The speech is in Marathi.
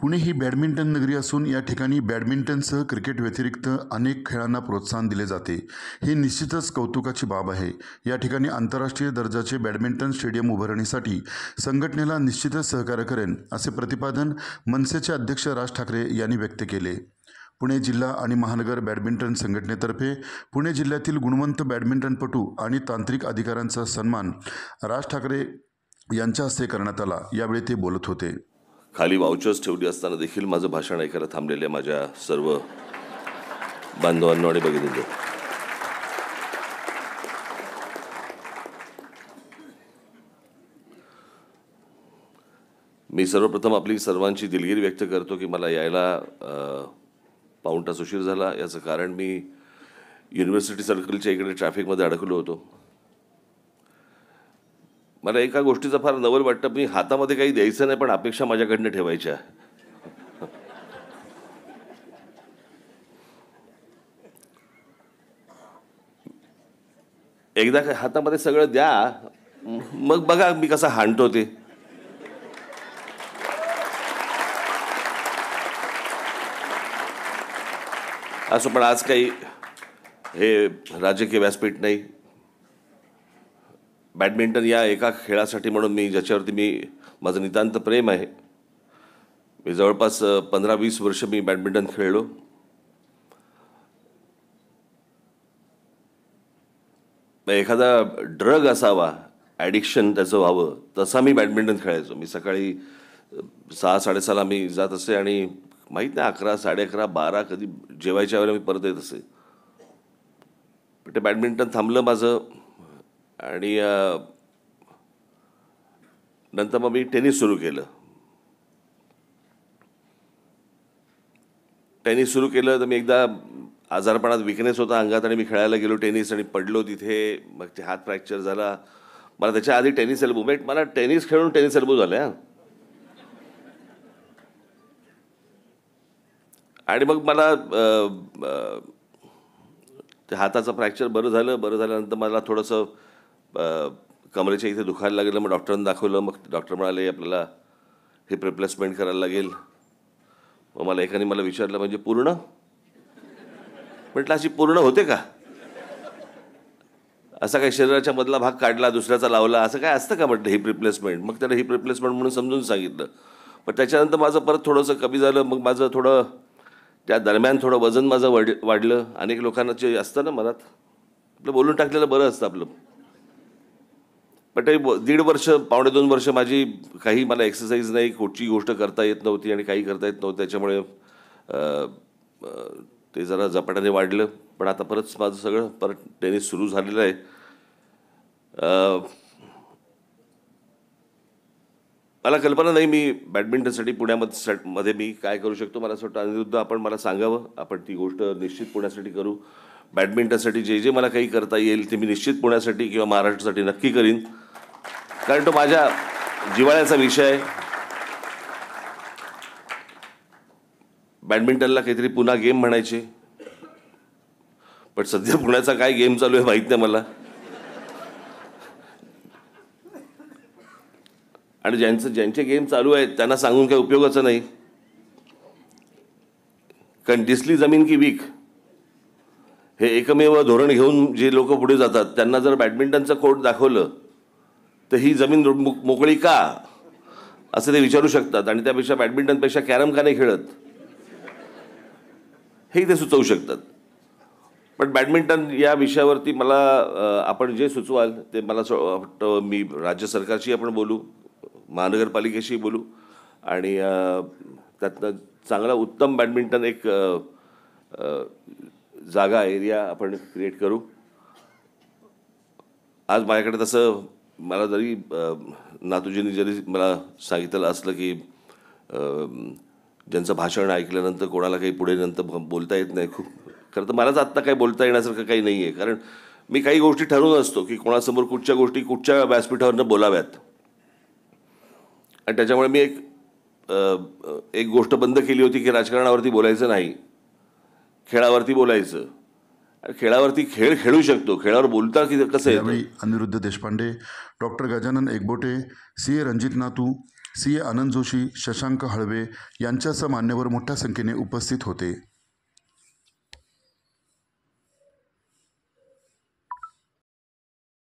पुणे ही बॅडमिंटन नगरी असून या ठिकाणी बॅडमिंटनसह क्रिकेट व्यतिरिक्त अनेक खेळांना प्रोत्साहन दिले जाते. ही निश्चितच कौतुकाची बाब आहे. या ठिकाणी आंतरराष्ट्रीय दर्जाचे बॅडमिंटन स्टेडियम उभारणीसाठी संघटनेला निश्चितच सहकार्य करेन, असे प्रतिपादन मनसेचे अध्यक्ष राज ठाकरे यांनी व्यक्त केले. पुणे जिल्हा आणि महानगर बॅडमिंटन संघटनेतर्फे पुणे जिल्ह्यातील गुणवंत बॅडमिंटनपटू आणि तांत्रिक अधिकाऱ्यांचा सन्मान राज ठाकरे यांच्या हस्ते करण्यात आला. यावेळी ते बोलत होते. खाली वाउचर्स ठेवली असताना देखील माझं भाषण ऐकायला थांबलेल्या माझ्या सर्व बांधवांनो आणि भगिनींनो, मी सर्वप्रथम आपली सर्वांची दिलगिरी व्यक्त करतो की मला यायला पाऊण तास उशीर झाला. याचं कारण मी युनिव्हर्सिटी सर्कलच्या इकडे ट्रॅफिकमध्ये अडकलो होतो. मला एका गोष्टीचं फार नवल वाटतं, मी हातामध्ये काही द्यायचं नाही पण अपेक्षा माझ्याकडनं ठेवायच्या. एकदा हातामध्ये सगळं द्या, मग बघा मी कसा हाणतो ते. असं पण आज काही हे राजकीय व्यासपीठ नाही. बॅडमिंटन या एका खेळासाठी म्हणून ज्याच्यावरती माझं नितांत प्रेम आहे. मी जवळपास 15-20 वर्ष मी बॅडमिंटन खेळलो. एखादा ड्रग असावा, ॲडिक्शन त्याचं व्हावं, तसा मी बॅडमिंटन खेळायचो. मी सकाळी 6-6:30 मी जात असे आणि माहीत नाही 11, 11:30, 12 कधी जेवायच्या वेळेला मी परत येत असे. पण ते बॅडमिंटन थांबलं माझं आणि नंतर मग मी टेनिस सुरू केलं. तर मी एकदा आजारपणात विकनेस होता अंगात आणि मी खेळायला गेलो टेनिस आणि पडलो तिथे. मग ते हात फ्रॅक्चर झाला. मला त्याच्या आधी टेनिस एल्बो, मला टेनिस खेळून टेनिस एल्बो झाला. आणि मग मला त्या हाताचं फ्रॅक्चर बरं झाल्यानंतर मला थोडंसं कमरेच्या इथे दुखायला लागलं. मग डॉक्टरांना दाखवलं. मग डॉक्टर म्हणाले आपल्याला हिप रिप्लेसमेंट करायला लागेल. मग मला एकाने विचारलं म्हणजे पूर्ण? म्हटलं अशी पूर्ण होते का? असा काही शरीराच्या मधला भाग काढला दुसऱ्याचा लावला असं काय असतं का म्हटलं हिप रिप्लेसमेंट? मग त्याला हिप रिप्लेसमेंट म्हणून समजून सांगितलं. पण त्याच्यानंतर माझं परत थोडंसं कमी झालं. मग माझं थोडं त्या दरम्यान थोडं वजन माझं वाढलं. अनेक लोकांना जे असतं ना मनात, आपलं बोलून टाकलेलं बरं असतं आपलं. पण ते 1.5 वर्ष 2.5 वर्ष काही मला एक्सरसाइज नाही, कुठची गोष्ट करता येत नव्हती आणि काही करता येत नव्हतं. त्याच्यामुळे ते जरा झपाट्याने वाढलं. पण आता परत माझं सगळं टेनिस सुरू झालेलं आहे. मला कल्पना नाही मी बॅडमिंटनसाठी पुण्यामध्ये मी काय करू शकतो. मला असं वाटतं अनिरुद्ध आपण मला सांगावं, आपण ती गोष्ट निश्चित पुण्यासाठी करू. बॅडमिंटनसाठी जे मला काही करता येईल ते मी निश्चित पुण्यासाठी किंवा महाराष्ट्रासाठी नक्की करीन, कारण तो माझ्या जिव्हाळ्याचा विषय आहे. बॅडमिंटनला काहीतरी पुन्हा गेम म्हणायचे, पण सध्या पुण्याचा काय गेम चालू आहे माहीत नाही मला. आणि ज्यांचे गेम चालू आहेत त्यांना सांगून काही उपयोगाचं नाही. कारण दिसली जमीन की वीक हे एकमेव धोरण घेऊन जे लोक पुढे जातात त्यांना जर बॅडमिंटनचं कोर्ट दाखवलं तर ही जमीन मोकळी का असं ते विचारू शकतात. आणि त्यापेक्षा बॅडमिंटनपेक्षा कॅरम का नाही खेळत हे ते सुचवू शकतात. पण बॅडमिंटन या विषयावरती मला आपण जे सुचवाल ते मला वाटतं मी राज्य सरकारशी आपण बोलू, महानगरपालिकेशी बोलू आणि त्यातनं चांगला उत्तम बॅडमिंटन एक जागा एरिया आपण क्रिएट करू. आज माझ्याकडे तसं मला जरी नातूजींनी जरी मला सांगितलं असलं की ज्यांचं भाषण ऐकल्यानंतर कोणाला काही पुढे नंतर बोलता येत नाही, खूप खरं तर मलाच आत्ता काही बोलता येण्यासारखं काही नाही आहे. कारण मी काही गोष्टी ठरवून असतो की कोणासमोर कुठच्या गोष्टी कुठच्या व्यासपीठावरनं बोलाव्यात. आणि त्याच्यामुळे मी एक गोष्ट बंद केली होती की राजकारणावरती बोलायचं नाही, खेळावरती बोलायचं. आणि खेळावरती खेळ खेळू शकतो, खेळावर बोलता की कसं येतं. यावेळी अनिरुद्ध देशपांडे, डॉक्टर गजानन एकबोटे, CA रणजित नातू, CA आनंद जोशी, शशांक हळवे यांच्यासह मान्यवर मोठ्या संख्येने उपस्थित होते.